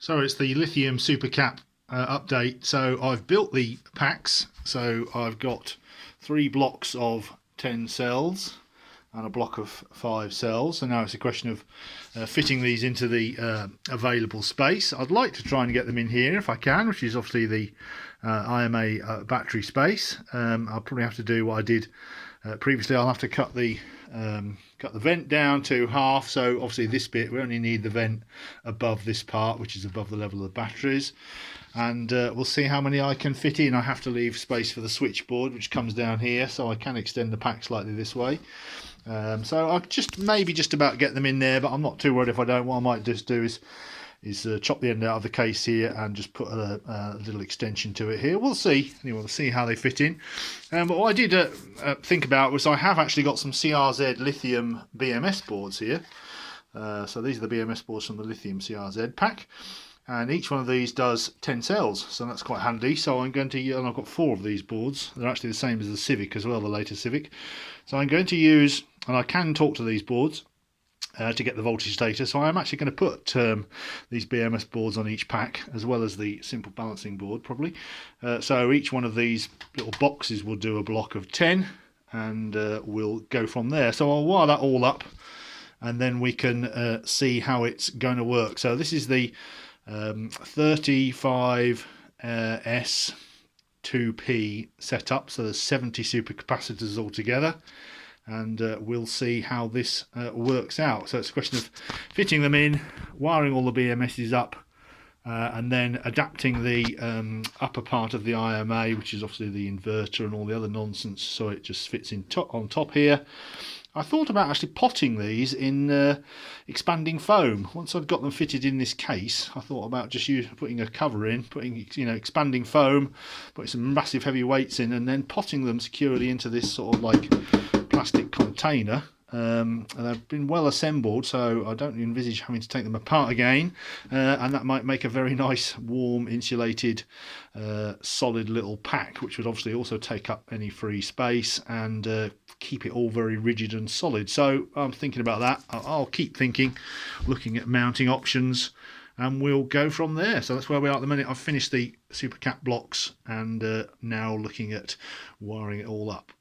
So it's the Lithium Supercap update. So I've built the packs. So I've got 3 blocks of 10 cells and a block of 5 cells. So now it's a question of fitting these into the available space. I'd like to try and get them in here if I can, which is obviously the IMA battery space. I'll probably have to do what I did previously. I'll have to cut the vent down to half, so obviously this bit we only need the vent above this part, which is above the level of the batteries, and we'll see how many I can fit in. I have to leave space for the switchboard, which comes down here, so I can extend the pack slightly this way. So I'll maybe just about get them in there, but I'm not too worried if I don't. What I might just do is chop the end out of the case here and just put a little extension to it here. We'll see. Anyway, we'll see how they fit in. But what I did think about was I have actually got some CRZ lithium BMS boards here. So these are the BMS boards from the lithium CRZ pack. And each one of these does 10 cells, so that's quite handy. So I'm going to, and I've got 4 of these boards. They're actually the same as the Civic as well, the later Civic. So I'm going to use, and I can talk to these boards to get the voltage data. So I'm actually going to put these BMS boards on each pack, as well as the simple balancing board probably. So each one of these little boxes will do a block of 10, and we'll go from there. So I'll wire that all up, and then we can see how it's going to work. So this is the 35S 2P setup, so there's 70 supercapacitors altogether, and we'll see how this works out. So it's a question of fitting them in, wiring all the BMSs up, and then adapting the upper part of the IMA, which is obviously the inverter and all the other nonsense, so it just fits in on top here. I thought about actually potting these in expanding foam. Once I'd got them fitted in this case, I thought about just putting a cover in, putting expanding foam, putting some massive heavy weights in, and then potting them securely into this sort of like plastic container. And they've been well assembled, so I don't envisage having to take them apart again, and that might make a very nice warm insulated solid little pack, which would obviously also take up any free space and keep it all very rigid and solid. So I'm thinking about that. I'll keep thinking, looking at mounting options, and we'll go from there. So that's where we are at the minute. I've finished the Supercap blocks, and now looking at wiring it all up.